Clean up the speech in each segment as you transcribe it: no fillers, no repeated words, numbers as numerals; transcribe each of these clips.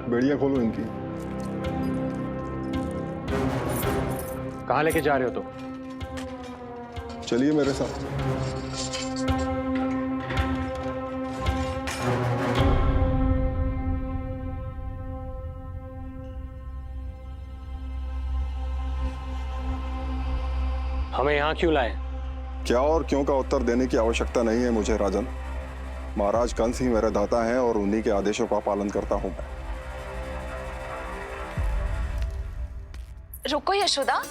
बढ़िया, खोलो इनकी। कहाँ लेके जा रहे हो तुम? चलिए मेरे साथ। हमें यहाँ क्यों लाए? क्या और क्यों का उत्तर देने की आवश्यकता नहीं है मुझे राजन। महाराज कंस ही मेरे दाता हैं और उन्हीं के आदेशों का पालन करता हूं मैं। रुको यशोदा,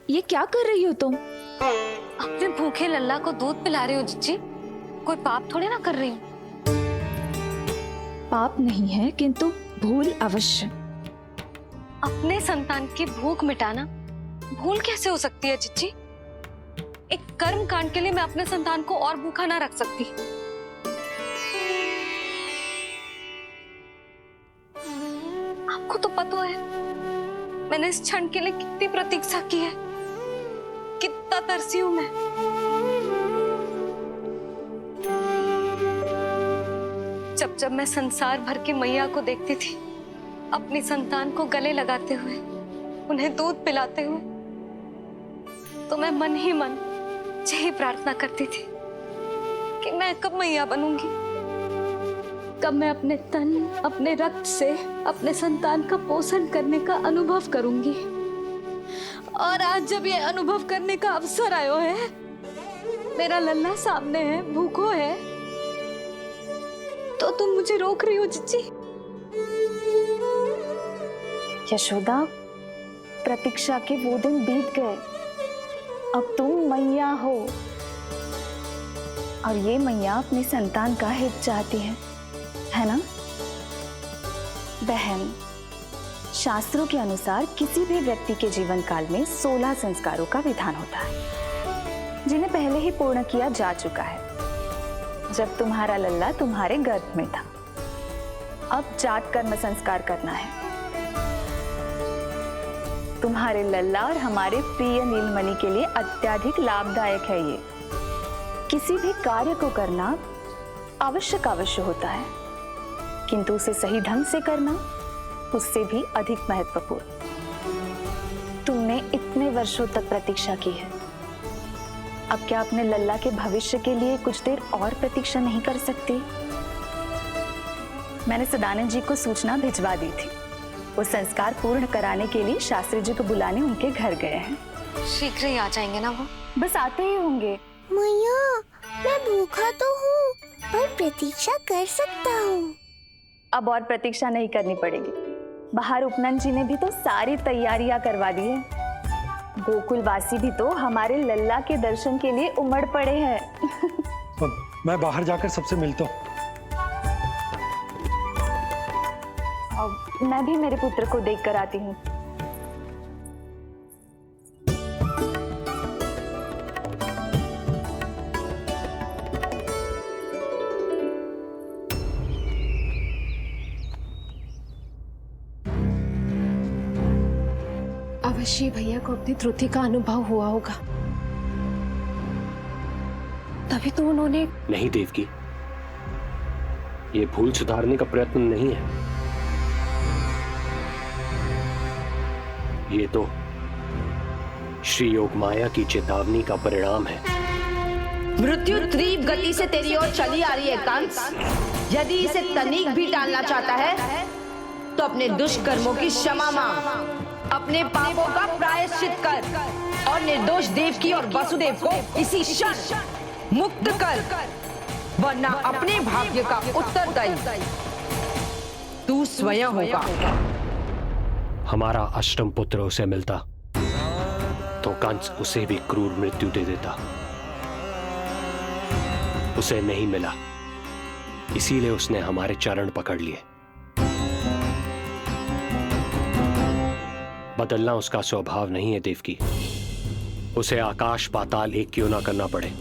ये क्या कर रही हो तुम? अपने भूखे लल्ला को दूध पिला रही हो जीजी। कोई पाप थोड़ी ना कर रही हूँ। पाप नहीं है, किंतु भूल अवश्य। अपने संतान की भूख मिटाना भूल कैसे हो सकती है जीजी? एक कर्म कांड के लिए मैं अपने संतान को और भूखा ना रख सकती। आपको तो पता है मैंने इस क्षण के लिए कितनी प्रतीक्षा की है, कितना तरसी हूं मैं। जब जब मैं संसार भर की मैया को देखती थी अपनी संतान को गले लगाते हुए, उन्हें दूध पिलाते हुए, तो मैं मन ही मन यही प्रार्थना करती थी कि मैं कब मैया बनूंगी, कब मैं अपने तन अपने रक्त से अपने संतान का पोषण करने का अनुभव करूंगी। और आज जब ये अनुभव करने का अवसर आयो है, मेरा लल्ला सामने है, भूखो है, तो तुम मुझे रोक रही हो जीजी? यशोदा, प्रतीक्षा के वो दिन बीत गए। अब तुम मैया हो और ये मैया अपनी संतान का हित चाहती है ना? बहन, शास्त्रों के अनुसार किसी भी व्यक्ति के जीवन काल में 16 संस्कारों का विधान होता है, जिन्हें पहले ही पूर्ण किया जा चुका है जब तुम्हारा लल्ला तुम्हारे गर्भ में था। अब जात कर्म संस्कार करना है। तुम्हारे लल्ला और हमारे प्रिय नीलमणि के लिए अत्यधिक लाभदायक है ये। किसी भी कार्य को करना अवश्य होता है, किंतु उसे सही ढंग से करना उससे भी अधिक महत्वपूर्ण। तुमने इतने वर्षों तक प्रतीक्षा की है, अब क्या अपने लल्ला के भविष्य के लिए कुछ देर और प्रतीक्षा नहीं कर सकती? मैंने सदानंद जी को सूचना भिजवा दी थी। वो संस्कार पूर्ण कराने के लिए शास्त्री जी को बुलाने उनके घर गए हैं। शीघ्र ही आ जाएंगे ना वो? बस आते ही होंगे। मैया, मैं भूखा तो हूँ पर प्रतीक्षा कर सकता हूँ। अब और प्रतीक्षा नहीं करनी पड़ेगी। बाहर उपनंद जी ने भी तो सारी तैयारियां करवा दी है। गोकुलवासी भी तो हमारे लल्ला के दर्शन के लिए उमड़ पड़े हैं। मैं बाहर जाकर सबसे मिलता हूँ। मैं भी मेरे पुत्र को देख कर आती हूँ। अवश्य भैया को अपनी त्रुटि का अनुभव हुआ होगा, तभी तो उन्होंने। नहीं देवकी, ये भूल सुधारने का प्रयत्न नहीं है, ये तो श्री योग माया की चेतावनी का परिणाम है। मृत्यु तीव्र गति से तेरी ओर चली आ रही है कंस। यदि इसे तनिक भी टालना चाहता है तो अपने दुष्कर्मों की क्षमा मांग, अपने पापों का प्रायश्चित कर और निर्दोष देवकी और वसुदेव को इसी क्षण मुक्त कर, वरना अपने भाग्य का उत्तरदायी तू स्वयं होगा। हमारा अष्टम पुत्र उसे मिलता तो कंस उसे भी क्रूर मृत्यु दे देता। उसे नहीं मिला, इसीलिए उसने हमारे चरण पकड़ लिए। बदलना उसका स्वभाव नहीं है देवकी। उसे आकाश पाताल एक क्यों ना करना पड़े,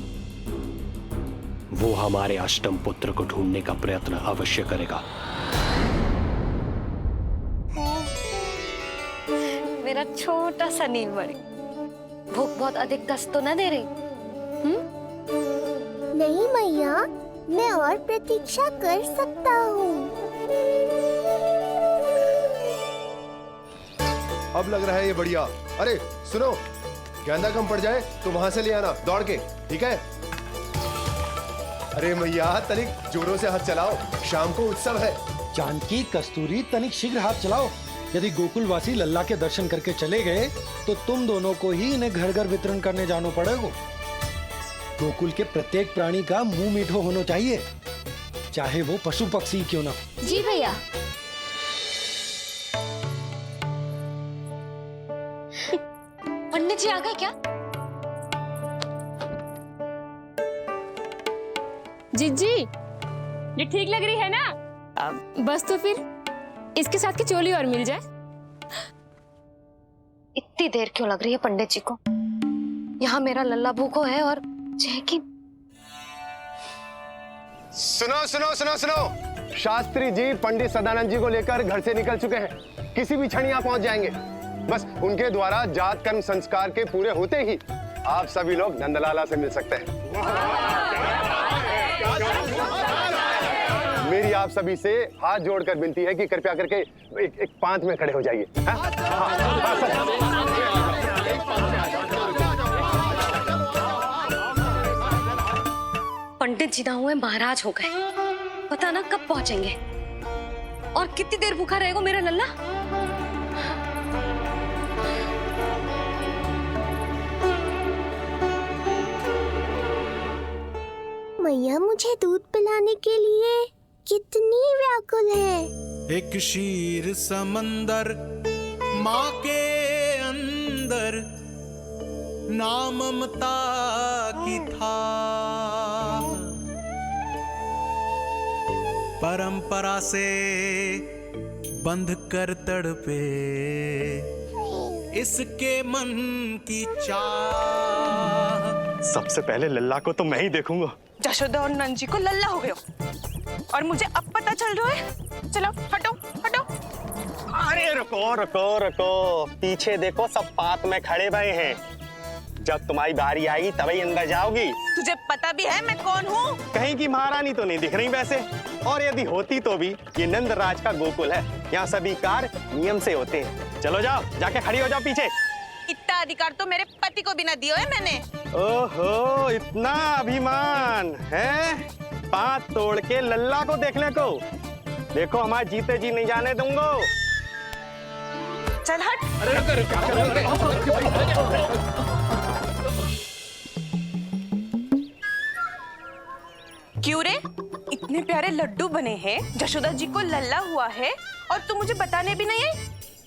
वो हमारे अष्टम पुत्र को ढूंढने का प्रयत्न अवश्य करेगा। मेरा छोटा सा नीलमणि, भूख बहुत अधिक कष्ट तो न दे रही? नहीं मैया, मैं और प्रतीक्षा कर सकता हूँ। अब लग रहा है ये बढ़िया। अरे सुनो, गेंदा कम पड़ जाए तो वहां से ले आना दौड़ के, ठीक है? अरे मैया तनिक जोरों से हाथ चलाओ, शाम को उत्सव है। जानकी, कस्तूरी, तनिक शीघ्र हाथ चलाओ। यदि गोकुलवासी लल्ला के दर्शन करके चले गए तो तुम दोनों को ही इन्हें घर घर वितरण करने जाना पड़ेगा। गोकुल के प्रत्येक प्राणी का मुंह मीठो होना चाहिए, चाहे वो पशु पक्षी क्यों ना। जी भैया। पंडित जी आ गए क्या? जीजी, ये ठीक लग रही है ना? बस तो फिर इसके साथ की चोली और मिल जाए। इतनी देर क्यों लग रही है पंडित जी को? यहाँ मेरा लल्ला भूखो है और जय की। सुनो सुनो सुनो सुनो, शास्त्री जी पंडित सदानंद जी को लेकर घर से निकल चुके हैं। किसी भी क्षण यहाँ पहुंच जाएंगे। बस उनके द्वारा जात कर्म संस्कार के पूरे होते ही आप सभी लोग नंदलाला से मिल सकते हैं। मेरी आप सभी से हाथ जोड़कर विनती है कि कृपया करके एक पांत में खड़े हो जाइए। पंडित जी ना हुए महाराज हो गए, पता ना कब पहुंचेंगे और कितनी देर भूखा रहेगा मेरा लल्ला। मैया मुझे दूध पिलाने के लिए कितनी व्याकुल है। एक शीर समंदर माँ के अंदर, ना ममता की था, परंपरा से बंध कर तड़पे इसके मन की चाह। सबसे पहले लल्ला को तो मैं ही देखूंगा। जशोदा और नंद जी को लल्ला हो गयो और मुझे अब पता चल रहा है। चलो हटो हटो। अरे रुको रुको रुको, पीछे देखो, सब पात में खड़े भये हैं। जब तुम्हारी बारी आएगी तभी अंदर जाओगी। तुझे पता भी है मैं कौन हूँ? कहीं की महारानी तो नहीं दिख रही वैसे, और यदि होती तो भी ये नंदराज का गोकुल है, यहाँ सभी कार्य नियम से होते हैं। चलो जाओ, जाके खड़ी हो जाओ पीछे। इतना अधिकार तो मेरे पति को भी ना दिया है मैंने। ओहो, इतना अभिमान है? पांव तोड़ के लल्ला को देखने को। देखो हमारे जीते जी नहीं जाने दूंगा। चल हट। क्यों रे, इतने प्यारे लड्डू बने हैं, जशोदा जी को लल्ला हुआ है और तू मुझे बताने भी नहीं है?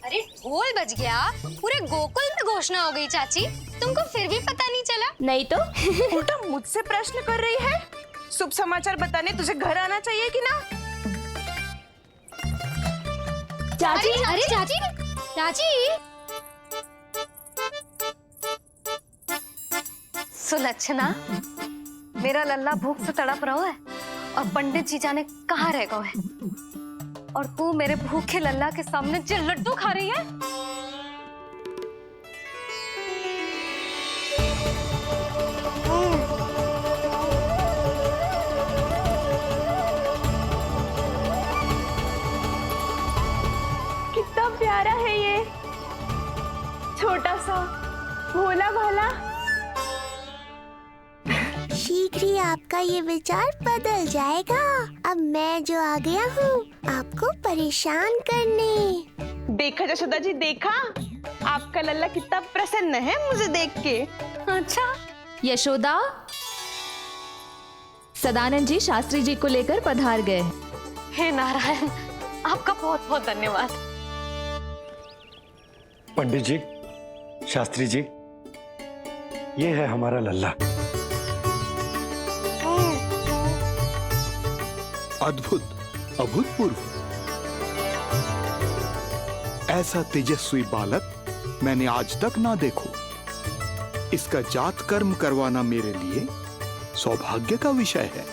अरे ढोल बज गया, पूरे गोकुल में घोषणा हो गई चाची, तुमको फिर भी पता नहीं चला? नहीं तो उल्टा मुझसे प्रश्न कर रही है। शुभ समाचार बताने तुझे घर आना चाहिए कि ना? चाची, अरे चाची, चाची। सुलक्षणा, मेरा लल्ला भूख से तड़प रहा है और पंडित जी जाने कहाँ रह गए हैं, और तू मेरे भूखे लल्ला के सामने जो लड्डू खा रही है। कितना प्यारा है ये, छोटा सा भोला भाला। शीघ्र ही आपका ये विचार बदल जाएगा। अब मैं जो आ गया हूँ आपको परेशान करने। देखा जशोदा जी, देखा आपका लल्ला कितना प्रसन्न है मुझे देख के। अच्छा यशोदा, सदानंद जी शास्त्री जी को लेकर पधार गए। हे नारायण, आपका बहुत बहुत धन्यवाद। पंडित जी, शास्त्री जी, ये है हमारा लल्ला। अद्भुत, अभूतपूर्व। ऐसा तेजस्वी बालक मैंने आज तक ना देखो। इसका जात कर्म करवाना मेरे लिए सौभाग्य का विषय है।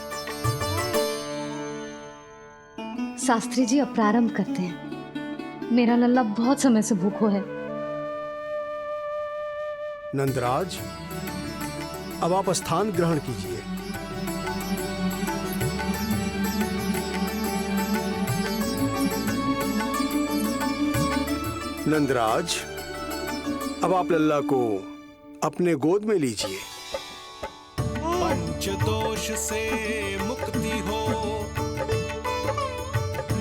शास्त्री जी अब प्रारंभ करते हैं। मेरा लल्ला बहुत समय से भूखो है। नंदराज, अब आप स्थान ग्रहण कीजिए। नंदराज, अब आप लल्ला को अपने गोद में लीजिए। पंचदोष से मुक्ति हो,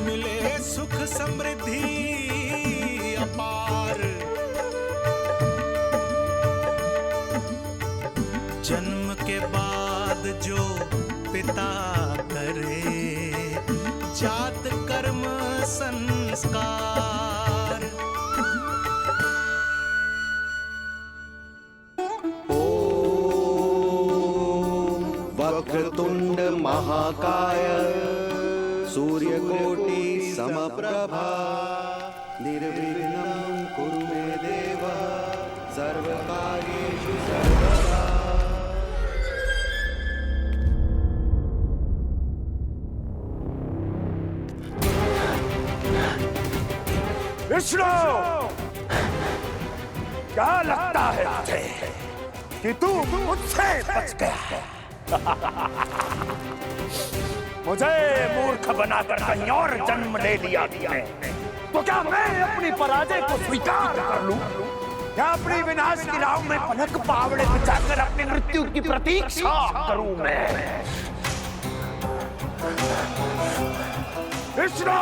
मिले सुख समृद्धि अपार। जन्म के बाद जो पिता करे, जात कर्म संस्कार। वक्रतुंड महाकाय, सूर्यकोटि समप्रभा, निर्विघ्नं कुरु मे देव, सर्वकार्येषु सर्वदा। विष्णु, क्या लगता है तुझे कि तू मुझसे बच गया है? मुझे मूर्ख बनाकर कहीं और जन्म ले लिया तुमने, तो क्या मैं अपनी पराजय को स्वीकार कर लूं? क्या अपनी विनाश की राह में पलक पावड़े बिछाकर अपनी मृत्यु की प्रतीक्षा करूं मैं? विष्णु,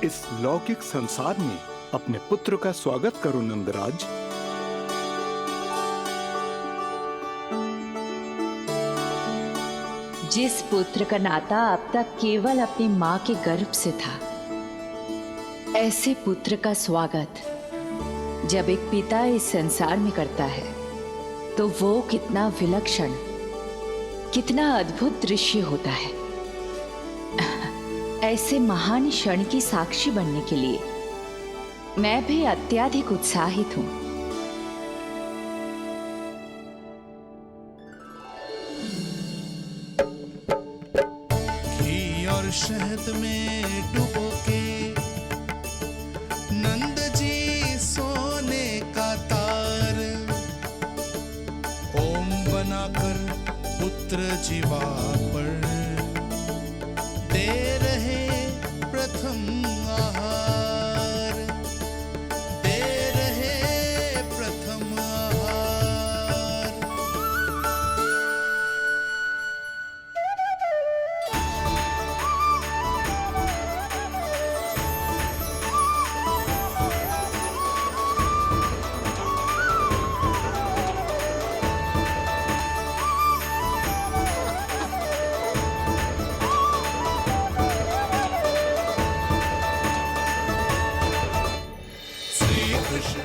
इस लौकिक संसार में अपने पुत्र का स्वागत करो नंदराज। जिस पुत्र का नाता अब तक केवल अपनी मां के गर्भ से था, ऐसे पुत्र का स्वागत जब एक पिता इस संसार में करता है तो वो कितना विलक्षण, कितना अद्भुत दृश्य होता है। ऐसे महान क्षण की साक्षी बनने के लिए मैं भी अत्यधिक उत्साहित हूं। घी और शहद में डुबो के नंद जी सोने का तार, ओम बनाकर पुत्र जीवा पर दे रहे प्रथम आहार, दे रहे प्रथम आहार।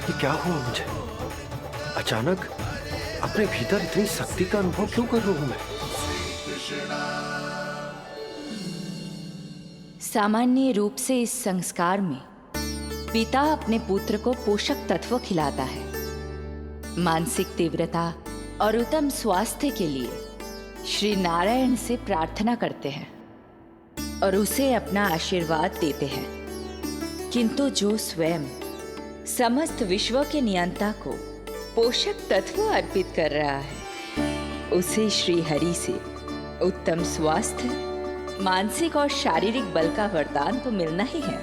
ये क्या हुआ मुझे? अचानक अपने भीतर इतनी शक्ति का अनुभव क्यों कर रहा हूं मैं? सामान्य रूप से इस संस्कार में पिता अपने पुत्र को पोषक तत्व खिलाता है। मानसिक तीव्रता और उत्तम स्वास्थ्य के लिए श्री नारायण से प्रार्थना करते हैं और उसे अपना आशीर्वाद देते हैं। किंतु जो स्वयं समस्त विश्व के नियंता को पोषक तत्व अर्पित कर रहा है, उसे श्री हरि से उत्तम स्वास्थ्य, मानसिक और शारीरिक बल का वरदान तो मिलना ही है।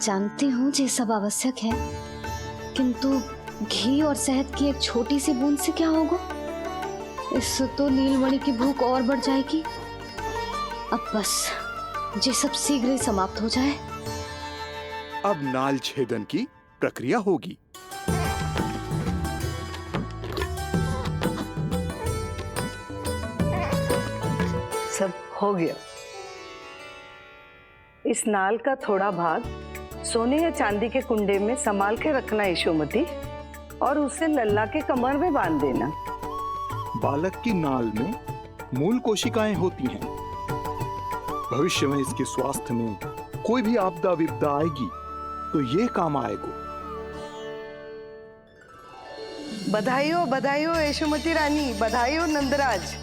जानती हूँ ये सब आवश्यक है, किंतु घी और शहद की एक छोटी सी बूंद से क्या होगा? इससे तो नीलमणि की भूख और बढ़ जाएगी। अब बस ये सब शीघ्र ही समाप्त हो जाए। अब नाल छेदन की प्रक्रिया होगी। सब हो गया। इस नाल का थोड़ा भाग सोने या चांदी के कुंडे में संभाल के रखना यशोमती, और उसे लल्ला के कमर में बांध देना। बालक की नाल में मूल कोशिकाएं होती हैं। भविष्य में इसके स्वास्थ्य में कोई भी आपदा विपदा आएगी तो ये काम आएगा। बधाई हो यशोमती रानी, बधाई हो नंदराज।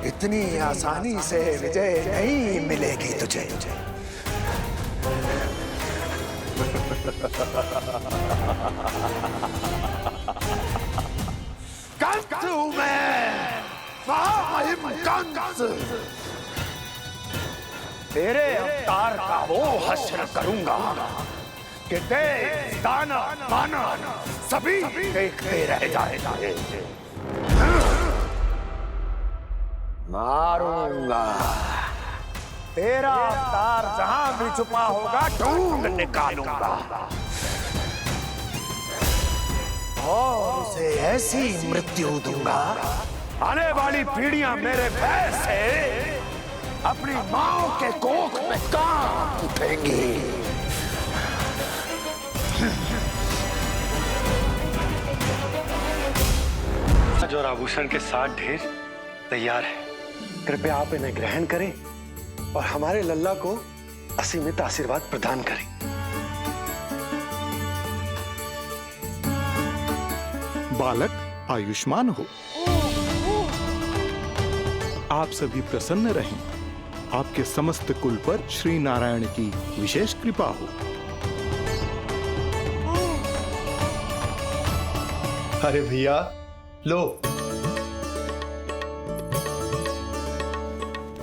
इतनी आसानी से विजय नहीं मिलेगी तुझे। कंस हूं मैं, महामहिम कंस। तेरे अवतार का वो हश्र करूंगा कि देव, दानव, मानव सभी देखते रह जाएंगे। मारूंगा, तेरा अवतार जहां भी छुपा होगा ढूंढ निकालूंगा और उसे ऐसी मृत्यु दूंगा, आने वाली पीढ़ियां मेरे भय से अपनी मां के कोख में कांप उठेंगी। और आभूषण के 7 ढेर तैयार है। कृपया आप इन्हें ग्रहण करें और हमारे लल्ला को असीमित आशीर्वाद प्रदान करें। बालक आयुष्मान हो, आप सभी प्रसन्न रहें। आपके समस्त कुल पर श्री नारायण की विशेष कृपा हो। अरे भैया लो।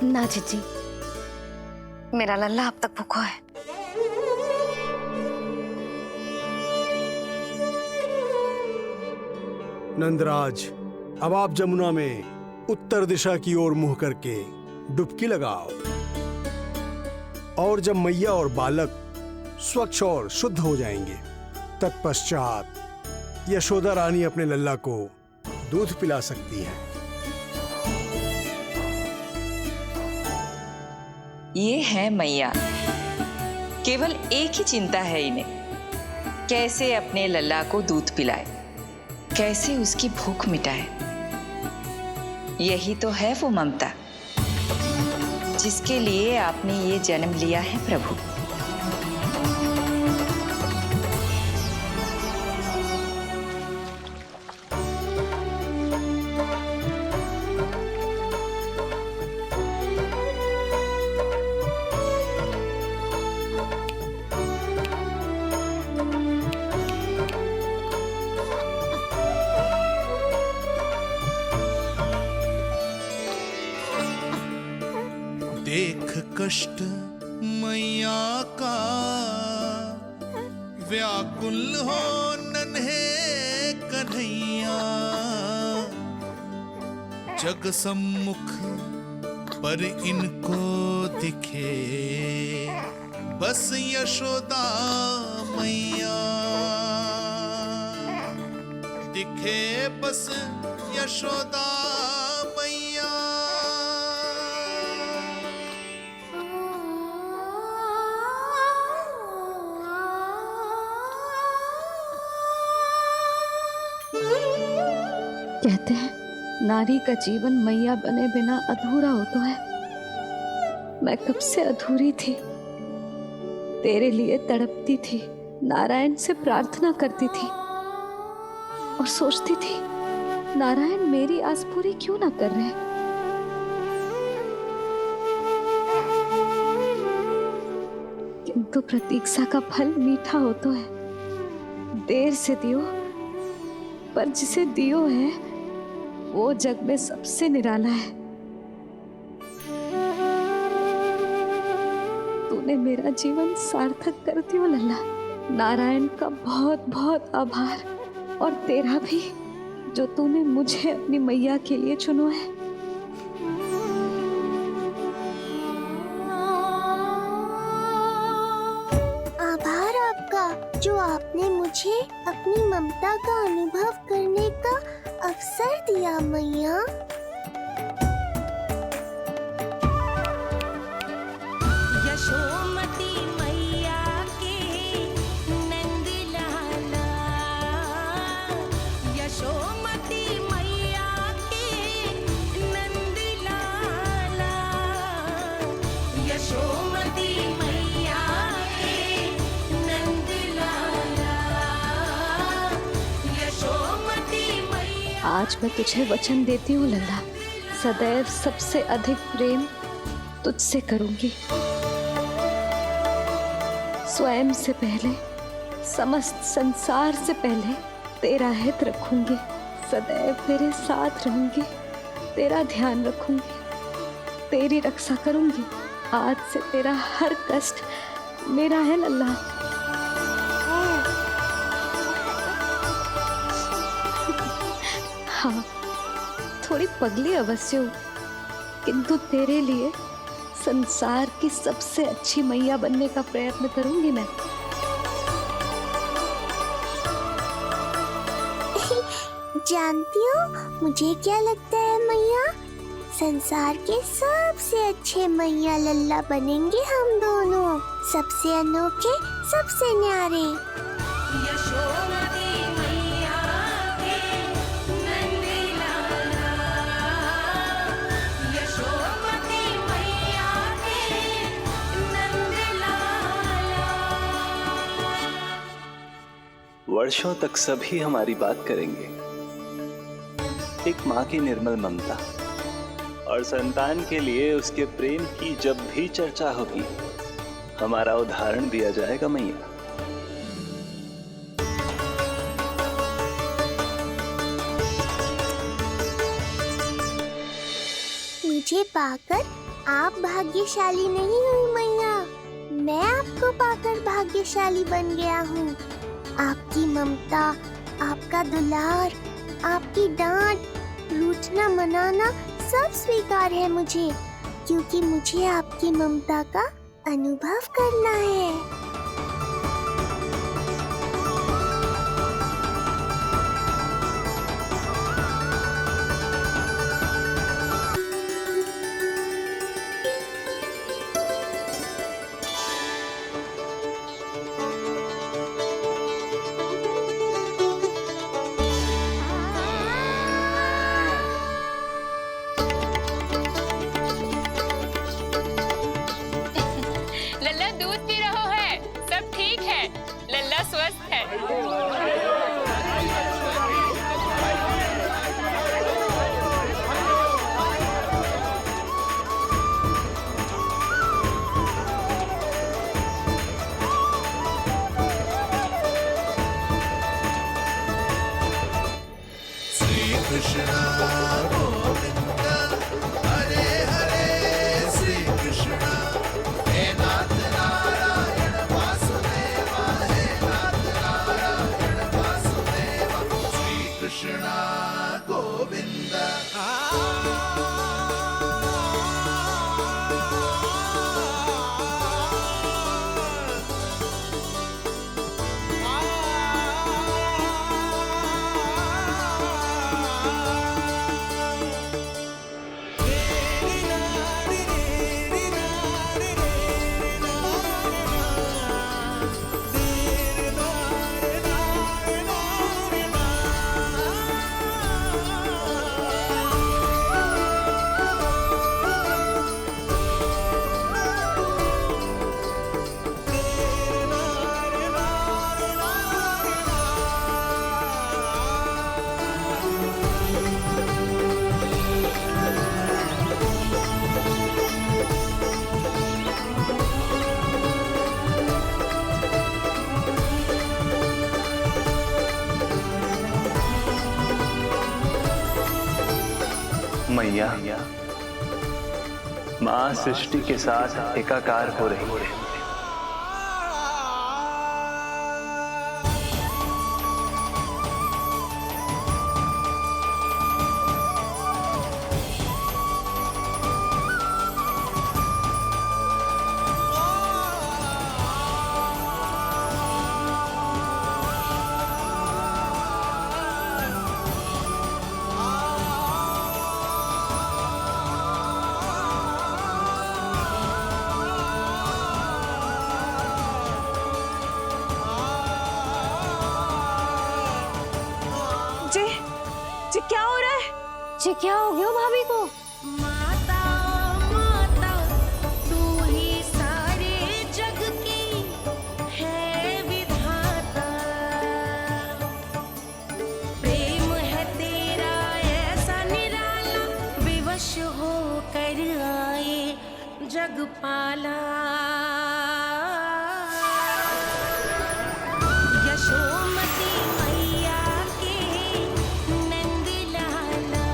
ना जीजी, मेरा लल्ला अब तक भूखा है। नंदराज, अब आप जमुना में उत्तर दिशा की ओर मुंह करके डुबकी लगाओ और जब मैया और बालक स्वच्छ और शुद्ध हो जाएंगे, तत्पश्चात यशोदा रानी अपने लल्ला को दूध पिला सकती है। ये है मैया, केवल एक ही चिंता है इन्हें, कैसे अपने लल्ला को दूध पिलाए, कैसे उसकी भूख मिटाए। यही तो है वो ममता जिसके लिए आपने ये जन्म लिया है प्रभु। देख कष्ट मैया का, व्याकुल हो नन्हे कन्हैया। जग सम्मुख पर इनको दिखे बस यशोदा मैया, दिखे बस यशोदा मैया। कहते हैं नारी का जीवन मैया बने बिना अधूरा होता है। मैं कब से अधूरी थी, तेरे लिए तड़पती थी, नारायण से प्रार्थना करती थी और सोचती थी नारायण मेरी आस पूरी क्यों ना कर रहे। किंतु प्रतीक्षा का फल मीठा होता है। देर से दियो, पर जिसे दियो है वो जग में सबसे निराला है। तूने मेरा जीवन सार्थक कर दियो लल्ला। नारायण का बहुत बहुत आभार, और तेरा भी जो तूने मुझे अपनी मैया के लिए चुनो है। आभार आपका, जो आपने मुझे अपनी ममता का अनुभव करने का अवसर दिया मैया। यशोमती मैया के नंद लाला, यशोमती मैया के नंद लाला, यशोमती मैया के नंद लाला, यशोमती मैया। आज मैं तुझे वचन देती हूँ लल्ला, सदैव सबसे अधिक प्रेम तुझसे करूंगी। स्वयं से पहले, समस्त संसार से पहले तेरा हित रखूंगी। सदैव तेरे साथ रहूंगी, तेरा ध्यान रखूंगी, तेरी रक्षा करूंगी। आज से तेरा हर कष्ट मेरा है लल्ला। हाँ, थोड़ी पगली अवश्य हूँ, किंतु तेरे लिए संसार की सबसे अच्छी मैया बनने का प्रयत्न करूंगी मैं। जानती हो मुझे क्या लगता है मैया, संसार के सबसे अच्छे मैया लल्ला बनेंगे हम दोनों, सबसे अनोखे, सबसे न्यारे। यशोमती मैया के नंदी लाला, यशोमती मैया के नंदी लाला। वर्षों तक सभी हमारी बात करेंगे। एक माँ की निर्मल ममता और संतान के लिए उसके प्रेम की जब भी चर्चा होगी, हमारा उदाहरण दिया जाएगा मैया। मुझे पाकर आप भाग्यशाली नहीं हुई मैया, मैं आपको पाकर भाग्यशाली बन गया हूँ। आपकी ममता, आपका दुलार, आपकी डांट, रूठना मनाना सब स्वीकार है मुझे, क्योंकि मुझे आपकी ममता का अनुभव करना है। लल्ला दूध पी रहो है, सब ठीक है, लल्ला स्वस्थ है। श्री कृष्ण गोविंद हरे हरे, श्री कृष्ण हे नाथ नारायण वासुदेवा, हे नाथ नारायण वासुदेवा, श्री कृष्ण गोविंद। मैया, माँ सृष्टि के साथ एकाकार हो रही है। जी क्या हो रहा है? जी क्या हो गया भाभी को? माता माता तू ही सारे जग की है विधाता, प्रेम है तेरा वश हो कर आए जगपाला। यशोमती मैया के नंद लाला,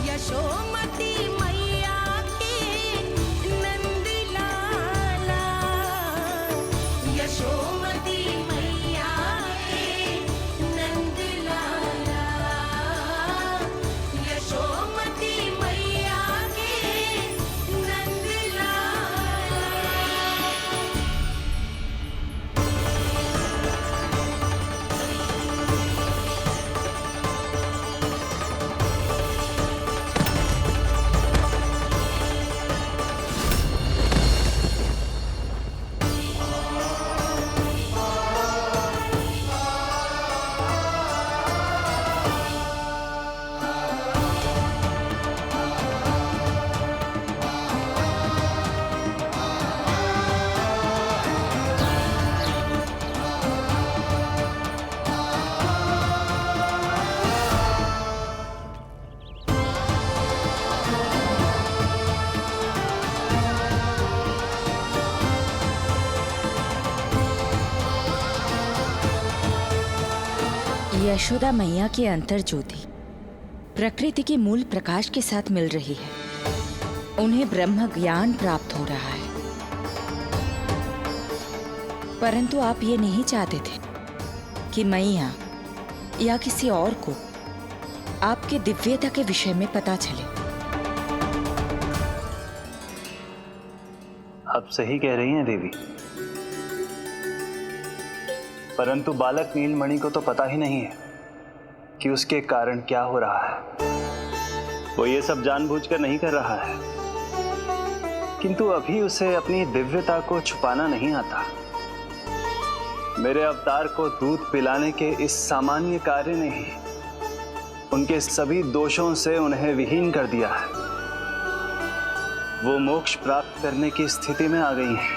यशोमती मैया के नंद लाला, यशोमती मैया के नंद लाला, यशोमती मैया के नंद लाला। यशोदा मैया की अंतर ज्योति प्रकृति के मूल प्रकाश के साथ मिल रही है। उन्हें ब्रह्म ज्ञान प्राप्त हो रहा है, परंतु आप ये नहीं चाहते थे कि मैया या किसी और को आपके दिव्यता के विषय में पता चले। आप सही कह रही हैं देवी, परंतु बालक नीलमणि को तो पता ही नहीं है कि उसके कारण क्या हो रहा है। वो ये सब जानबूझकर नहीं कर रहा है, किंतु अभी उसे अपनी दिव्यता को छुपाना नहीं आता। मेरे अवतार को दूध पिलाने के इस सामान्य कार्य ने ही उनके सभी दोषों से उन्हें विहीन कर दिया है। वो मोक्ष प्राप्त करने की स्थिति में आ गई हैं।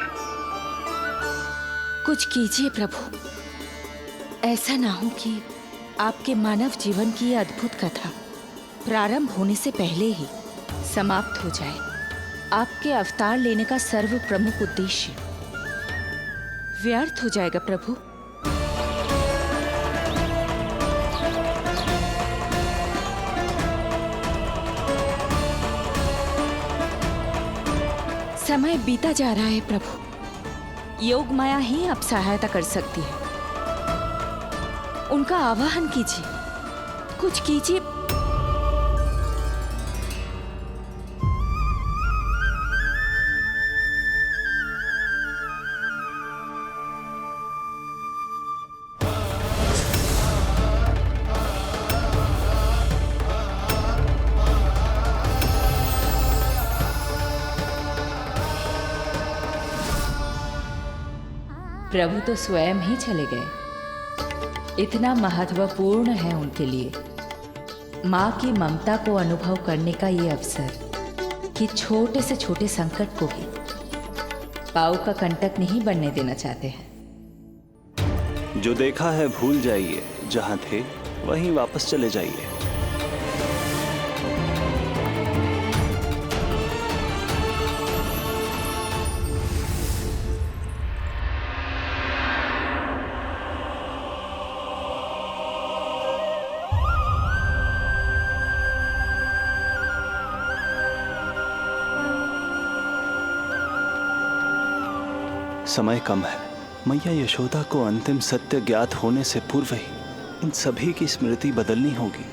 कुछ कीजिए प्रभु, ऐसा ना हो कि आपके मानव जीवन की यह अद्भुत कथा प्रारंभ होने से पहले ही समाप्त हो जाए। आपके अवतार लेने का सर्व प्रमुख उद्देश्य व्यर्थ हो जाएगा प्रभु। समय बीता जा रहा है प्रभु, योग माया ही अब सहायता कर सकती है। उनका आवाहन कीजिए, कुछ कीजिए। प्रभु तो स्वयं ही चले गए। इतना महत्वपूर्ण है उनके लिए माँ की ममता को अनुभव करने का ये अवसर कि छोटे से छोटे संकट को भी पाँव का कंटक नहीं बनने देना चाहते हैं। जो देखा है भूल जाइए, जहां थे वहीं वापस चले जाइए। समय कम है। मैया यशोदा को अंतिम सत्य ज्ञात होने से पूर्व ही इन सभी की स्मृति बदलनी होगी।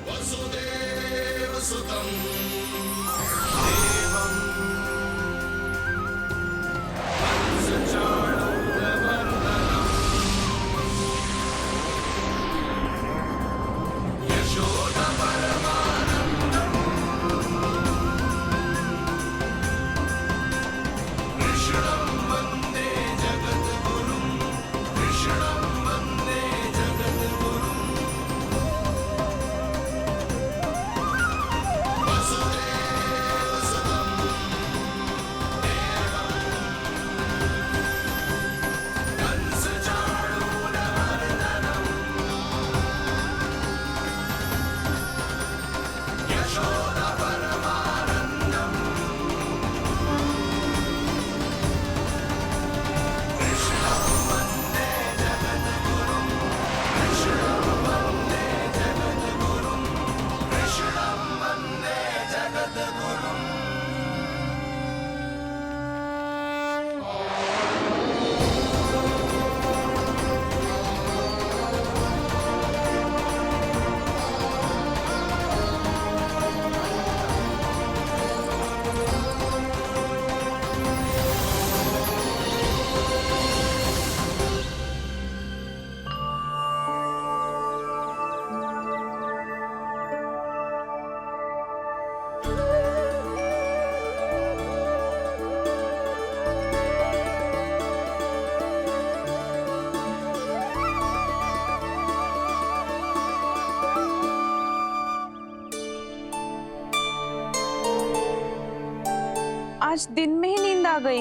आज दिन में ही नींद आ गई।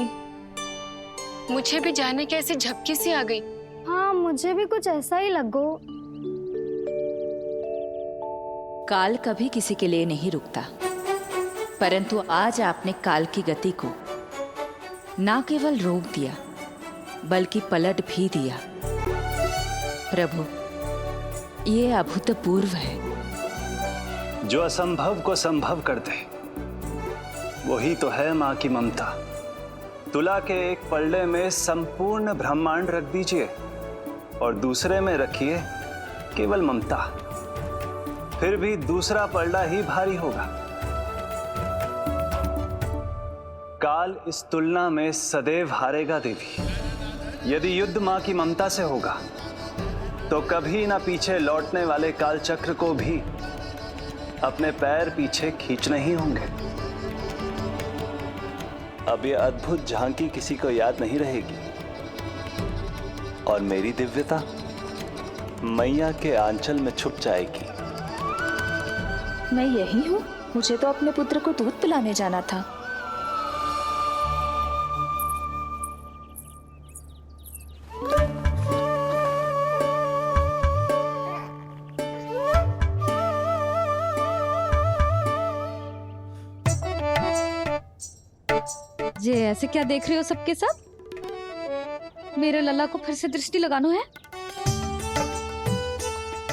मुझे भी जाने के ऐसी झपकी सी आ गई। हाँ, मुझे भी कुछ ऐसा ही लगो। काल कभी किसी के लिए नहीं रुकता, परंतु आज आपने काल की गति को ना केवल रोक दिया बल्कि पलट भी दिया। प्रभु, ये अभूतपूर्व है। जो असंभव को संभव कर दे वही तो है माँ की ममता। तुला के एक पलड़े में संपूर्ण ब्रह्मांड रख दीजिए और दूसरे में रखिए केवल ममता, फिर भी दूसरा पलड़ा ही भारी होगा। काल इस तुलना में सदैव हारेगा देवी। यदि युद्ध मां की ममता से होगा तो कभी ना पीछे लौटने वाले काल चक्र को भी अपने पैर पीछे खींचने ही होंगे। अब ये अद्भुत झांकी किसी को याद नहीं रहेगी और मेरी दिव्यता मैया के आंचल में छुप जाएगी। मैं यही हूँ। मुझे तो अपने पुत्र को दूध पिलाने जाना था। ये ऐसे क्या देख रहे हो सबके सब? मेरे लल्ला को फिर से दृष्टि लगाना है?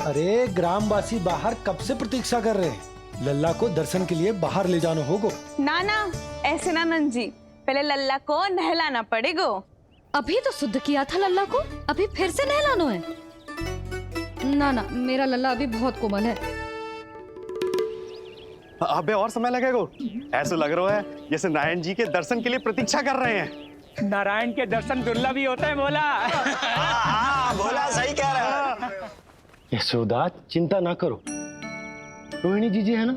अरे ग्रामवासी बाहर कब से प्रतीक्षा कर रहे हैं। लल्ला को दर्शन के लिए बाहर ले जाना होगा। ना ना, ऐसे ना नंद जी, पहले लल्ला को नहलाना पड़ेगा। अभी तो शुद्ध किया था लल्ला को, अभी फिर से नहलाना है? ना ना, मेरा लल्ला अभी बहुत कोमल है। अबे और समय लगेगा। ऐसा लग रहा है जैसे नारायण जी के दर्शन के लिए प्रतीक्षा कर रहे हैं। नारायण के दर्शन दुर्लभ ही होता है बोला। हाँ, बोला सही कह रहा है। यशोदा, चिंता ना करो। रोहिणी जी है ना,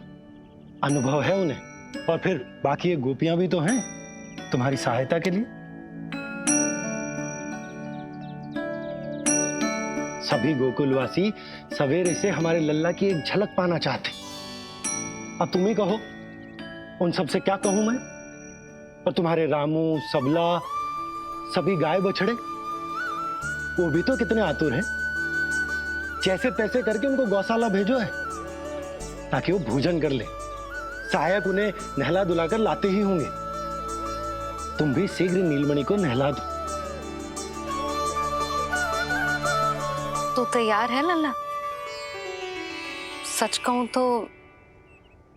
अनुभव है उन्हें, और फिर बाकी ये गोपियां भी तो हैं तुम्हारी सहायता के लिए। सभी गोकुलवासी सवेरे से हमारे लल्ला की एक झलक पाना चाहते। अब तुम ही कहो, उन सब से क्या कहूं मैं? और तुम्हारे रामू, सबला, सभी गाय बछड़े, वो भी तो कितने आतुर हैं। जैसे तैसे करके उनको गौशाला भेजो है ताकि वो भोजन कर ले। सहायक उन्हें नहला धुलाकर लाते ही होंगे। तुम भी शीघ्र नीलमणि को नहला दो। तो तैयार है लल्ला? सच कहूं तो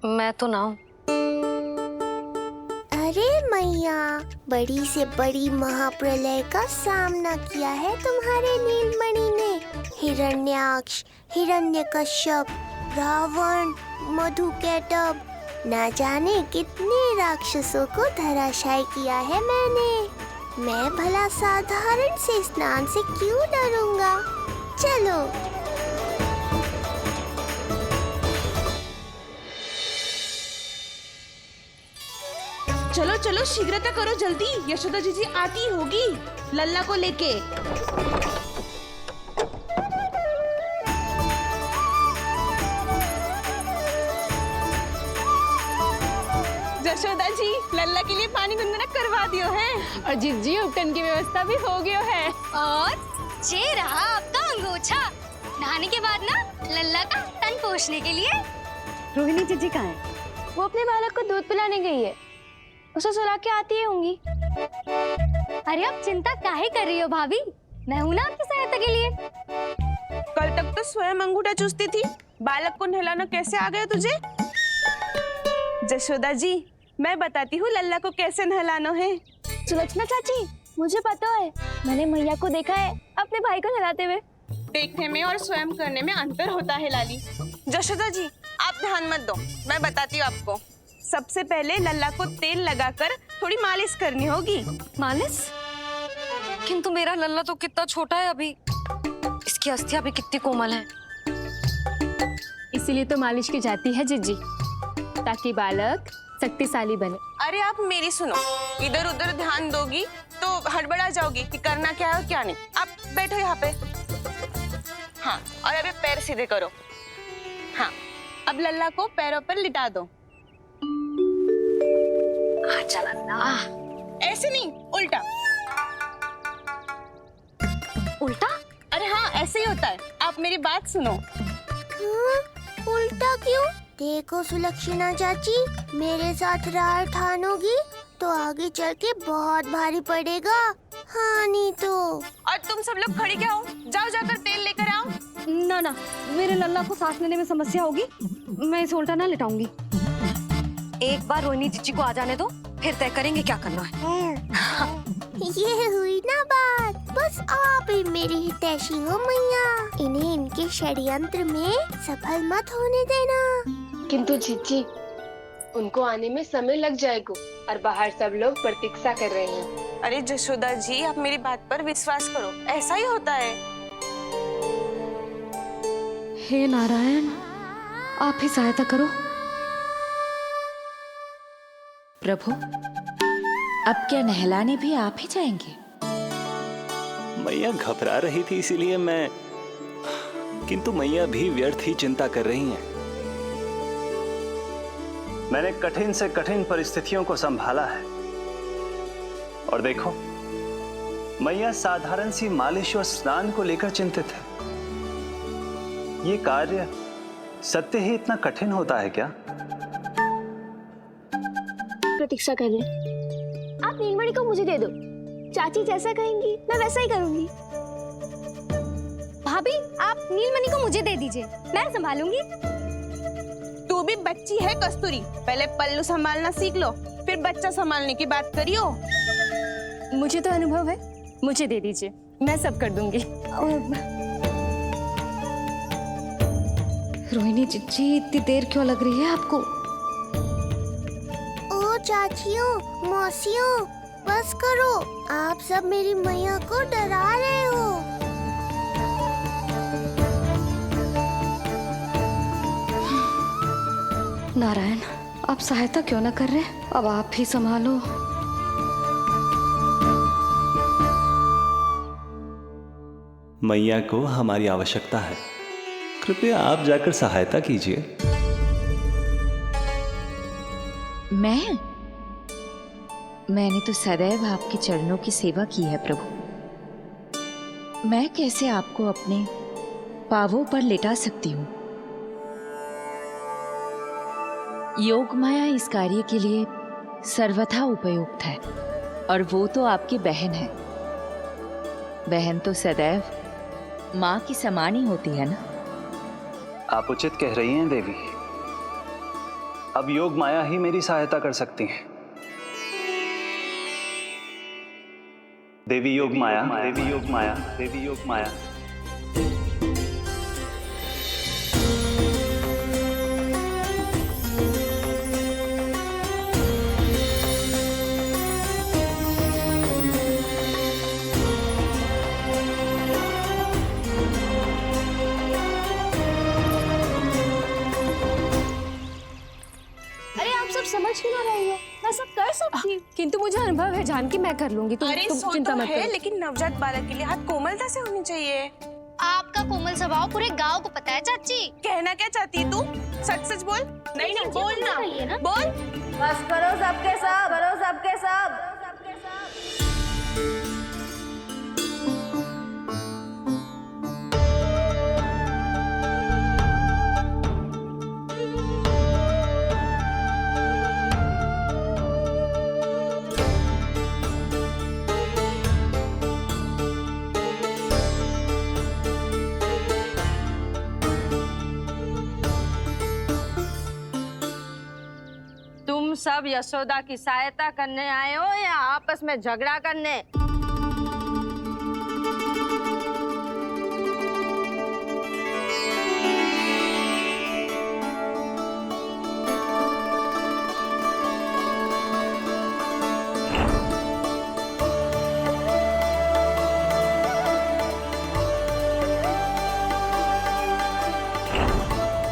मैं तो ना हूं। अरे मैया, बड़ी से बड़ी महाप्रलय का सामना किया है तुम्हारे नीलमणि ने। हिरण्याक्ष, हिरण्यकश्यप, रावण, मधुकैटभ, ना जाने कितने राक्षसों को धराशायी किया है मैंने। मैं भला साधारण से स्नान से क्यों डरूंगा? चलो। चलो चलो, शीघ्रता करो जल्दी, यशोदा जी आती होगी लल्ला को लेके। यशोदा जी, लल्ला के लिए पानी गुनगुना करवा दियो है। और जी उपटन की व्यवस्था भी हो गयो है। और ये रहा आपका अंगोछा। नहाने के बाद ना लल्ला का तन पोंछने के लिए। रोहिणी जीजी कहाँ है? वो अपने बालक को दूध पिलाने गई है। उसे सुला के आती ही होंगी। अरे आप चिंता काहे कर रही हो भाभी, मैं हूं ना आपकी सहायता के लिए। कल तक तो स्वयं अंगूठा चूसती थी, बालक को नहलाना कैसे आ गया तुझे? यशोदा जी, मैं बताती हूँ लल्ला को कैसे नहलाना है। सुलक्षणा चाची, मुझे पता है, मैंने मैया को देखा है अपने भाई को नहलाते हुए। देखने में और स्वयं करने में अंतर होता है लाली। यशोदा जी, आप ध्यान मत दो, मैं बताती हूँ आपको। सबसे पहले लल्ला को तेल लगाकर थोड़ी मालिश करनी होगी। मालिश? किंतु मेरा लल्ला तो कितना छोटा है अभी, इसकी अस्थियां भी कितनी कोमल है। इसीलिए तो मालिश की जाती है जीजी, ताकि बालक शक्तिशाली बने। अरे आप मेरी सुनो, इधर उधर ध्यान दोगी तो हड़बड़ा जाओगी कि करना क्या है और क्या नहीं। आप बैठो यहाँ पे। हाँ, और अभी पैर सीधे करो। हाँ, अब लल्ला को पैरों पर लिटा दो। चल अल्लाह। ऐसे नहीं, उल्टा। उल्टा? अरे हाँ, ऐसे ही होता है। आप मेरी बात सुनो। उल्टा क्यों? देखो सुलक्षणा चाची, मेरे साथ रार ठानोगी तो आगे चल के बहुत भारी पड़ेगा। हाँ नहीं तो। और तुम सब लोग खड़ी क्या हो? जाओ जाकर तेल लेकर आओ। ना ना, मेरे लल्ला को सांस लेने में समस्या होगी, मैं इसे उल्टा ना लेटाऊंगी। एक बार रोहिणी जीजी को आ जाने दो, फिर तय करेंगे क्या करना है। ये हुई ना बात। बस आप ही मेरी हितैषी हो मैया। इन्हें इनके षड्यंत्र में सफल मत होने देना। किंतु जीजी, उनको आने में समय लग जाएगा और बाहर सब लोग प्रतीक्षा कर रहे हैं। अरे जशोदा जी, आप मेरी बात पर विश्वास करो, ऐसा ही होता है। हे नारायण, आप ही सहायता करो। प्रभु, अब क्या नहलाने भी आप ही जाएंगे? मैया घबरा रही थी इसीलिए मैं, किंतु मैया भी व्यर्थ ही चिंता कर रही हैं। मैंने कठिन से कठिन परिस्थितियों को संभाला है और देखो, मैया साधारण सी मालिश और स्नान को लेकर चिंतित है। ये कार्य सत्य ही इतना कठिन होता है क्या? प्रतीक्षा कर रहे। आप नीलमणि को मुझे दे दो। चाची जैसा कहेंगी मैं वैसा ही करूंगी। भाभी, आप नीलमणि को मुझे दे दीजिए, मैं संभालूंगी। तू भी बच्ची है कस्तूरी, पहले पल्लू संभालना सीख लो, फिर बच्चा संभालने की बात करियो। मुझे तो अनुभव है, मुझे दे दीजिए, मैं सब कर दूंगी। रोहिणी जीजी, इतनी देर क्यों लग रही है आपको? ओ चाचियों, मौसियों, बस करो। आप सब मेरी मैया को डरा रहे हो। नारायण, आप सहायता क्यों ना कर रहे? अब आप ही संभालो। मैया को हमारी आवश्यकता है, कृपया आप जाकर सहायता कीजिए। मैंने तो सदैव आपके चरणों की सेवा की है प्रभु। मैं कैसे आपको अपने पांवों पर लेटा सकती हूँ? योग माया इस कार्य के लिए सर्वथा उपयुक्त है और वो तो आपकी बहन है। बहन तो सदैव माँ की समान ही होती है ना। आप उचित कह रही हैं देवी। अब योग माया ही मेरी सहायता कर सकती हैं। देवी योग माया, देवी योग माया, देवी योग माया। समझ क्यों ना रही हो? मैं सब कर सकती हूँ। किंतु मुझे अनुभव है जानकी, मैं कर लूंगी। तुम चिंता मत करो। लेकिन नवजात बालक के लिए हाथ कोमलता से होनी चाहिए। आपका कोमल स्वभाव पूरे गांव को पता है चाची। कहना क्या चाहती है तू? सच सच बोल। नहीं नहीं, बोल ना, बोल। बस करो सबके सब, करो सबके सब। सब यशोदा की सहायता करने आए हो या आपस में झगड़ा करने?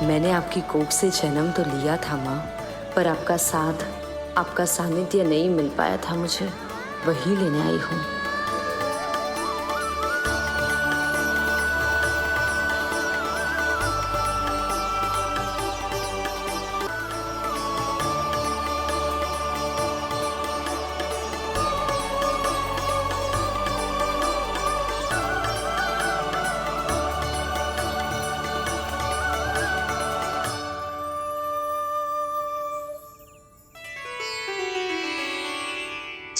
मैंने आपकी कोख से जन्म तो लिया था माँ, पर आपका साथ, आपका सानिध्य नहीं मिल पाया था मुझे, वही लेने आई हूँ।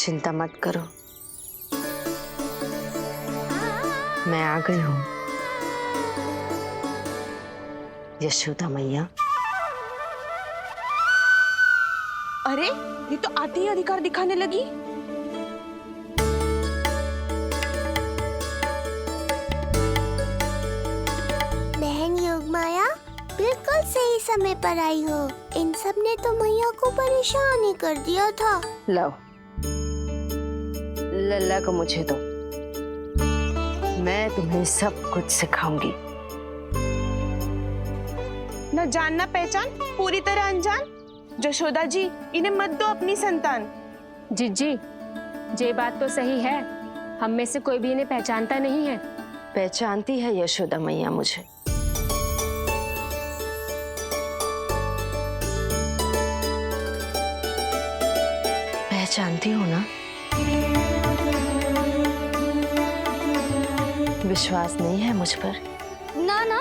चिंता मत करो, मैं आ गई हूँ। यशोदा मैया। अरे ये तो आते ही अधिकार दिखाने लगी। बहन योगमाया, बिल्कुल सही समय पर आई हो। इन सब ने तो मैया को परेशान ही कर दिया था। लो, लल्ला को मुझे दो, मैं तुम्हें सब कुछ सिखाऊंगी। न जानना पहचान, पूरी तरह अनजान। यशोदा जी, इन्हें मत दो अपनी संतान। जीजी, ये बात तो सही है, हम में से कोई भी इन्हें पहचानता नहीं है। पहचानती है यशोदा मैया मुझे। पहचानती हो ना? विश्वास नहीं है मुझ पर? ना ना,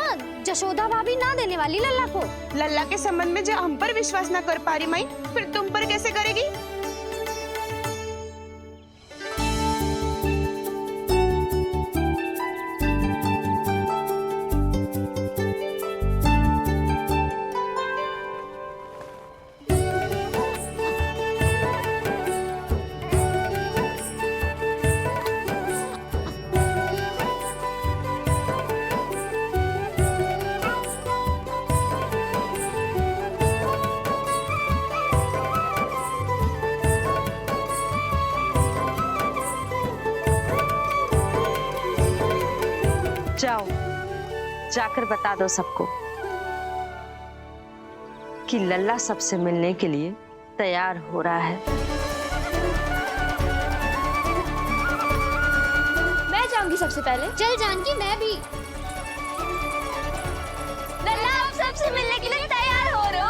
यशोदा भाभी ना देने वाली लल्ला को। लल्ला के संबंध में जो हम पर विश्वास ना कर पा रही माई, फिर तुम पर कैसे करेगी? जाओ, जाकर बता दो सबको कि लल्ला सबसे मिलने के लिए तैयार हो रहा है। मैं जाऊंगी सबसे पहले। चल जानकी, मैं भी। लल्ला आप सबसे मिलने के लिए तैयार हो रहे हो?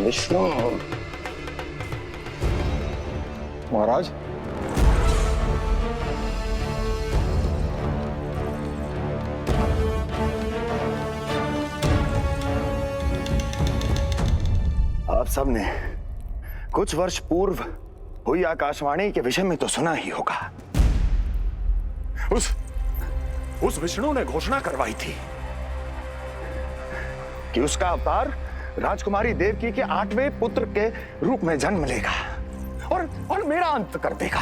विष्णु महाराज, आप सबने कुछ वर्ष पूर्व हुई आकाशवाणी के विषय में तो सुना ही होगा। उस विष्णु ने घोषणा करवाई थी कि उसका अवतार राजकुमारी देवकी के 8वें पुत्र के रूप में जन्म लेगा और मेरा अंत कर देगा।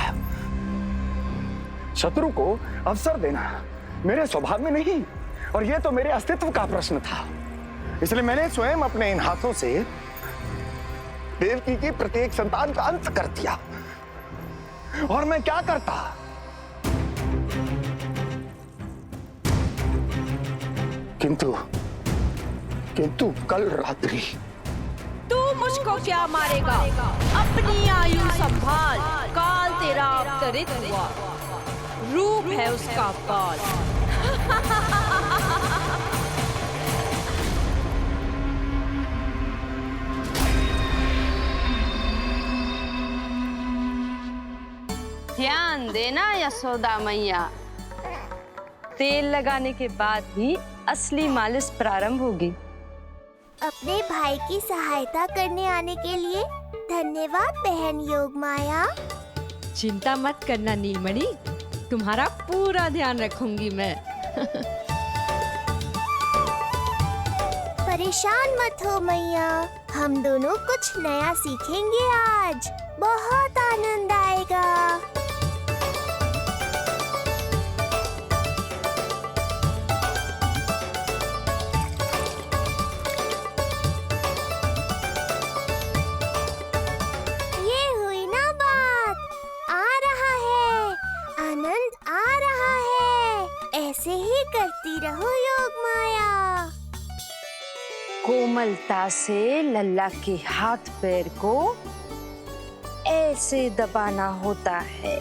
शत्रु को अवसर देना मेरे स्वभाव में नहीं, और यह तो मेरे अस्तित्व का प्रश्न था। इसलिए मैंने स्वयं अपने इन हाथों से देवकी की प्रत्येक संतान का अंत कर दिया। और मैं क्या करता? किंतु कल रात्रि तू मुझको क्या मारेगा? अपनी आयु संभाल, काल तेरा अवतरित हुआ, रूप है उसका काल। ध्यान देना यशोदा मैया, तेल लगाने के बाद ही असली मालिश प्रारंभ होगी। अपने भाई की सहायता करने आने के लिए धन्यवाद बहन योगमाया। चिंता मत करना नीलमणि, तुम्हारा पूरा ध्यान रखूंगी मैं। परेशान मत हो मैया, हम दोनों कुछ नया सीखेंगे आज। बहुत आनंद आएगा। आनंद आ रहा है। करती रहो योग माया। कोमलता से लल्ला के हाथ पैर को ऐसे दबाना होता है।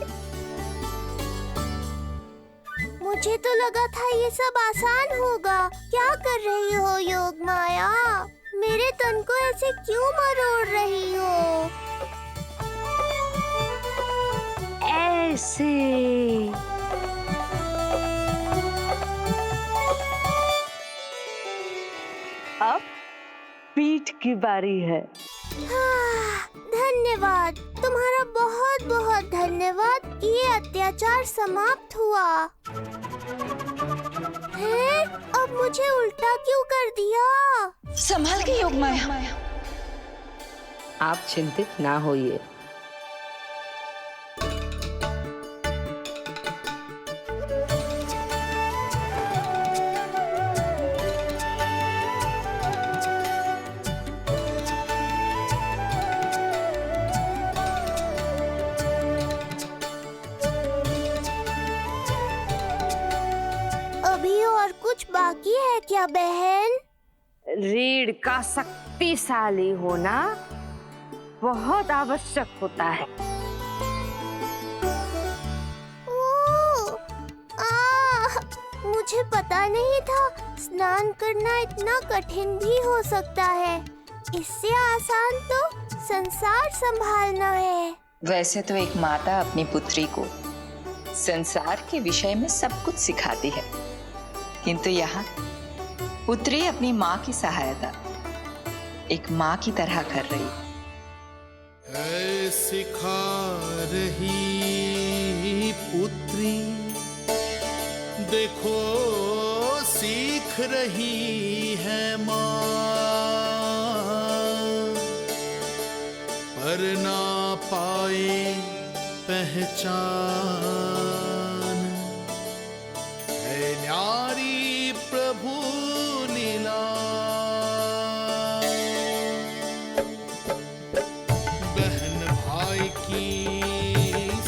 मुझे तो लगा था ये सब आसान होगा। क्या कर रही हो योग माया? मेरे तन को ऐसे क्यों मरोड़ रही हो? ऐसे। अब पीठ की बारी है। धन्यवाद, तुम्हारा बहुत बहुत धन्यवाद। ये अत्याचार समाप्त हुआ है। अब मुझे उल्टा क्यों कर दिया? संभाल के योग माया। आप चिंतित ना होइए। अभी और कुछ बाकी है क्या बहन? रीढ़ का शक्तिशाली होना बहुत आवश्यक होता है। मुझे पता नहीं था स्नान करना इतना कठिन भी हो सकता है। इससे आसान तो संसार संभालना है। वैसे तो एक माता अपनी पुत्री को संसार के विषय में सब कुछ सिखाती है, किंतु यहाँ पुत्री अपनी माँ की सहायता एक माँ की तरह कर रही। है सिखा रही पुत्री, देखो सीख रही है माँ, पर ना पाए पहचान। है न्यारी प्रभु लीला, बहन भाई की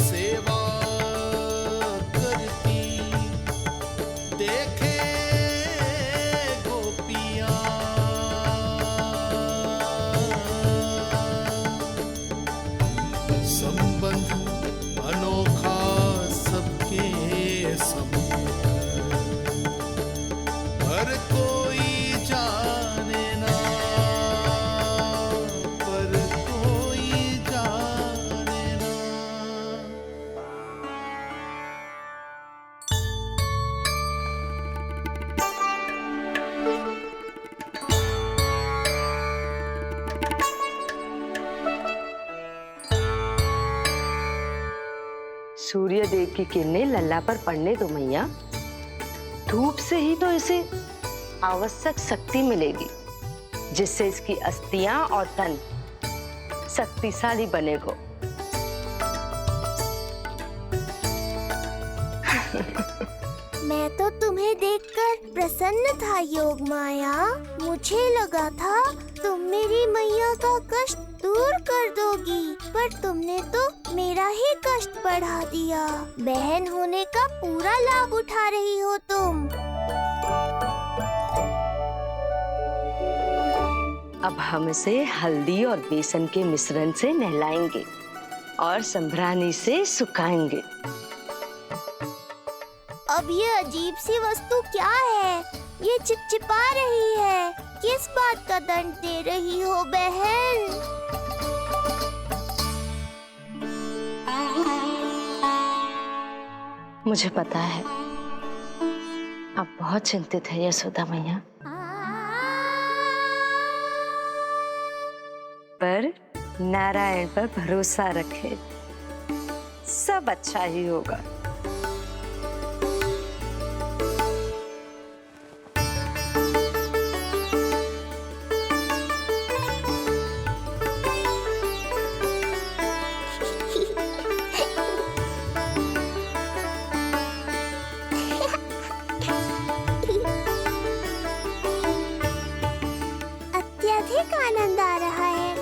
सेवा करती, देखे गोपियाँ। संबंध अनोखा सबके समान, पर कोई जाने ना, पर कोई जाने ना। सूर्य देव की किरणें लल्ला पर पड़ने दो मैया। धूप से ही तो इसे आवश्यक शक्ति मिलेगी, जिससे इसकी अस्थियां और तन शक्तिशाली बनेगा। मैं तो तुम्हें देखकर प्रसन्न था योग माया। मुझे लगा था तुम मेरी मैया का कष्ट दूर कर दोगी, पर तुमने तो मेरा ही कष्ट बढ़ा दिया। बहन होने का पूरा लाभ उठा रही हो तुम। अब हम इसे हल्दी और बेसन के मिश्रण से नहलाएंगे और संभरानी से सुखाएंगे। अब ये अजीब सी वस्तु क्या है? ये चिपचिपा रही है। किस बात का दंड दे रही हो बहन? मुझे पता है आप बहुत चिंतित है यशोदा मैया, पर नारायण पर भरोसा रखें, सब अच्छा ही होगा। अत्यधिक आनंद आ रहा है।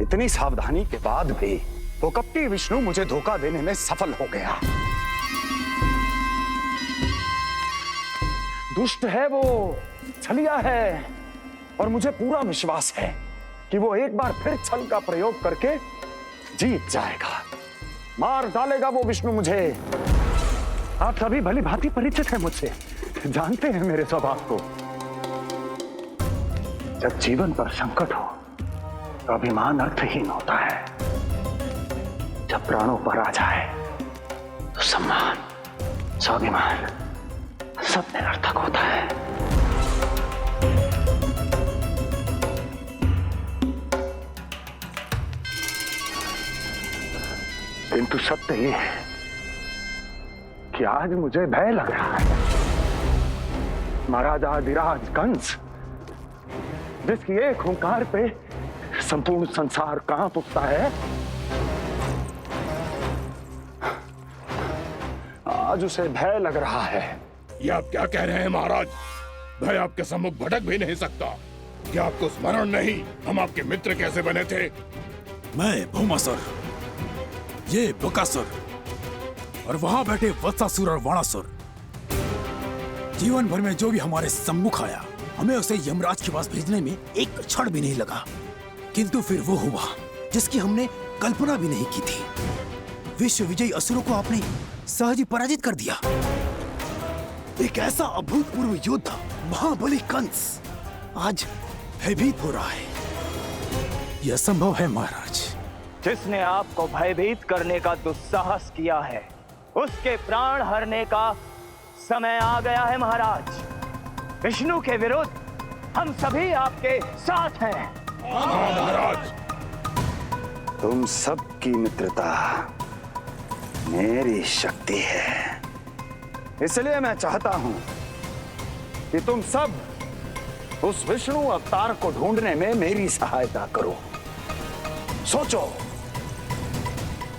इतनी सावधानी के बाद भी वो कपटी विष्णु मुझे धोखा देने में सफल हो गया। दुष्ट है वो, छलिया है, और मुझे पूरा विश्वास है कि वो एक बार फिर छल का प्रयोग करके जीत जाएगा, मार डालेगा वो विष्णु मुझे। आप सभी भली भांति परिचित हैं मुझसे, जानते हैं मेरे स्वभाव को। जब जीवन पर संकट हो तो अभिमान अर्थहीन होता है, जब प्राणों पर आ जाए तो सम्मान, स्वाभिमान सब निरर्थक होता है। किंतु सत्य ये है कि आज मुझे भय लग रहा है। महाराजाधिराज कंस, जिसकी एक हुंकार पे संपूर्ण संसार कांप उठता है, आज उसे भय लग रहा है। ये आप क्या कह रहे हैं महाराज? भय आपके सम्मुख भटक भी नहीं सकता। क्या आपको स्मरण नहीं हम आपके मित्र कैसे बने थे? मैं भौमासुर, ये बकासुर, और वहां बैठे वत्सासुर और वाणासुर। जीवन भर में जो भी हमारे सम्मुख आया, हमें उसे यमराज के पास भेजने में एक क्षण भी नहीं लगा। किंतु फिर वो हुआ जिसकी हमने कल्पना भी नहीं की थी। विश्व विजयी असुरों को आपने सहज ही पराजित कर दिया। एक ऐसा अभूतपूर्व योद्धा महाबली कंस आज भयभीत हो रहा है। यह संभव है महाराज। जिसने आपको भयभीत करने का दुस्साहस किया है, उसके प्राण हरने का समय आ गया है महाराज। विष्णु के विरुद्ध हम सभी आपके साथ हैं। महाराज, तुम सबकी मित्रता मेरी शक्ति है, इसलिए मैं चाहता हूं कि तुम सब उस विष्णु अवतार को ढूंढने में मेरी सहायता करो। सोचो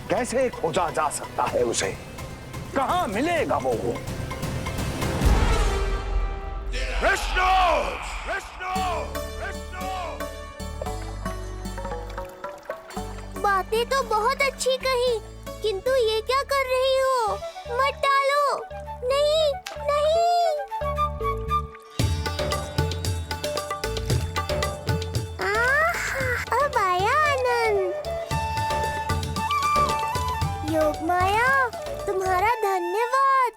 कैसे खोजा जा सकता है उसे, कहां मिलेगा वो? विष्णु! विष्णु! विष्णु! बातें तो बहुत अच्छी कही, किंतु ये क्या कर रही हो? मत डालो, नहीं नहीं। अब आया आनंद। योग माया, तुम्हारा धन्यवाद।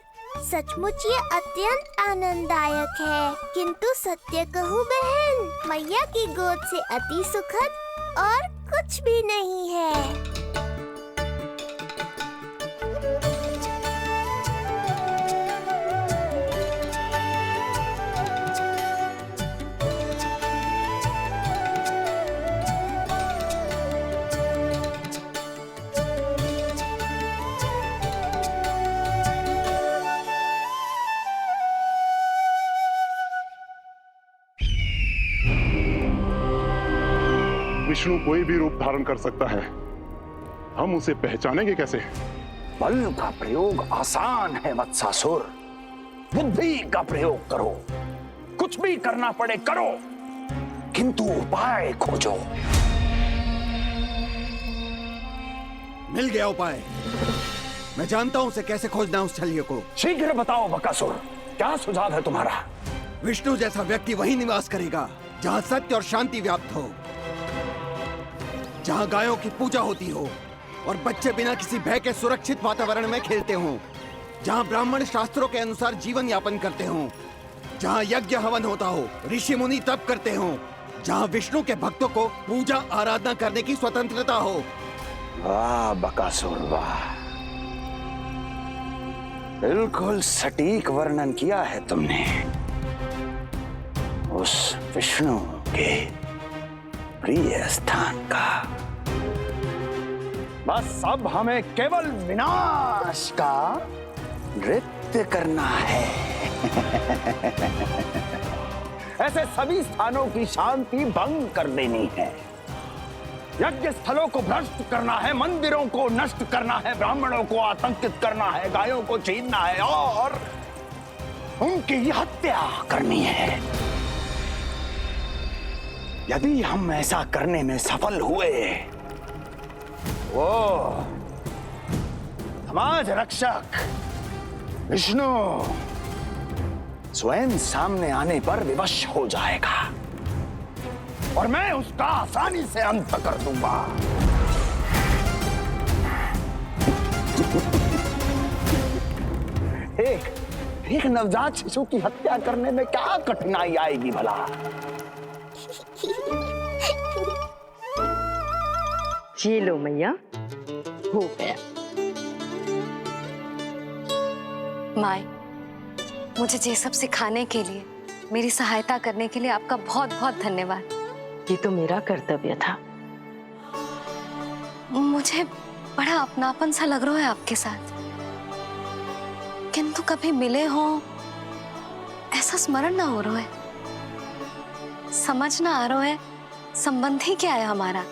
सचमुच ये अत्यंत आनंददायक है। किंतु सत्य कहूँ बहन, मैया की गोद से अति सुखद और कुछ भी नहीं है। विष्णु कोई भी रूप धारण कर सकता है, हम उसे पहचानेंगे कैसे? बल का प्रयोग आसान है वत्सासुर, बुद्धि का प्रयोग करो। कुछ भी करना पड़े करो, किंतु उपाय खोजो। मिल गया उपाय। मैं जानता हूं उसे कैसे खोजना है, उस छलिए को। शीघ्र बताओ बकासुर, क्या सुझाव है तुम्हारा? विष्णु जैसा व्यक्ति वहीं निवास करेगा जहां सत्य और शांति व्याप्त हो, जहां गायों की पूजा होती हो और बच्चे बिना किसी भय के सुरक्षित वातावरण में खेलते हों, जहां ब्राह्मण शास्त्रों के अनुसार जीवन यापन करते हों, जहां यज्ञ हवन होता हो, ऋषि मुनि तप करते हों, जहां विष्णु के भक्तों को पूजा आराधना करने की स्वतंत्रता हो। वाह बकासुर वाह, बिल्कुल सटीक वर्णन किया है तुमने उस विष्णु के प्रिय स्थान का। बस अब हमें केवल विनाश का नृत्य करना है। ऐसे सभी स्थानों की शांति भंग कर देनी है, यज्ञ स्थलों को भ्रष्ट करना है, मंदिरों को नष्ट करना है, ब्राह्मणों को आतंकित करना है, गायों को छीनना है और उनकी हत्या करनी है। यदि हम ऐसा करने में सफल हुए वो समाज रक्षक विष्णु स्वयं सामने आने पर विवश हो जाएगा और मैं उसका आसानी से अंत कर दूंगा। एक नवजात शिशु की हत्या करने में क्या कठिनाई आएगी भला? ये लो मैया, हो गया। माए, मुझे ये सब सिखाने के लिए, मेरी सहायता करने के लिए आपका बहुत बहुत धन्यवाद। ये तो मेरा कर्तव्य था। मुझे बड़ा अपनापन सा लग रहा है आपके साथ, किंतु कभी मिले हो ऐसा स्मरण ना हो रहा है, समझ ना आ रहा है संबंध ही क्या है हमारा।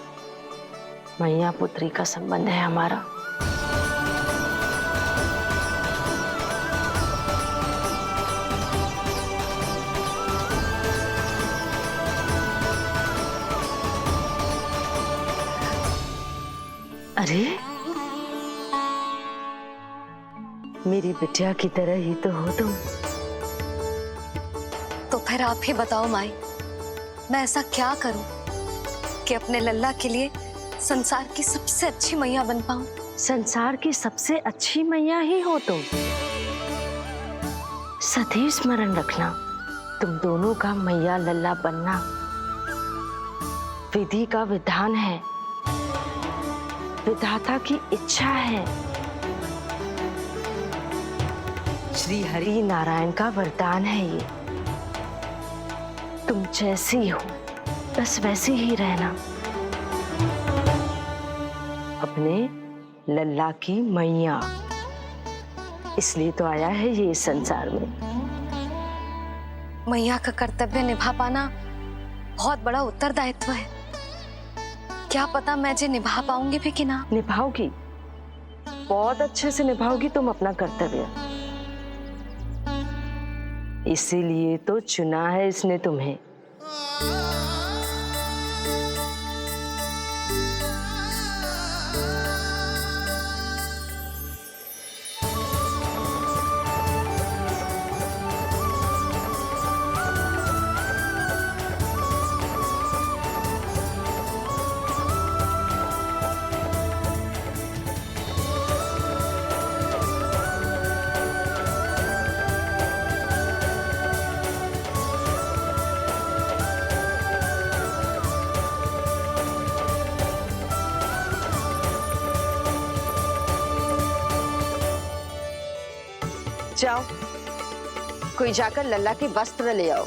मैया पुत्री का संबंध है हमारा। अरे मेरी बिटिया की तरह ही तो हो तुम। तो फिर आप ही बताओ माई, मैं ऐसा क्या करूं कि अपने लल्ला के लिए संसार की सबसे अच्छी मैया बन पाऊं? संसार की सबसे अच्छी मैया ही हो तुम। सदैव स्मरण रखना, तुम दोनों का मैया लल्ला बनना विधि का विधान है, विधाता की इच्छा है, श्री हरि नारायण का वरदान है। ये तुम जैसी हो बस वैसी ही रहना, अपने लल्ला की मैया। इसलिए तो आया है ये इस संसार में। मैया का कर्तव्य निभा पाना बहुत बड़ा उत्तरदायित्व है। क्या पता मैं जे निभा पाऊंगी भी कि ना। निभाओगी, बहुत अच्छे से निभाओगी तुम अपना कर्तव्य। इसीलिए तो चुना है इसने तुम्हें। जाओ, कोई जाकर लल्ला के वस्त्र ले आओ।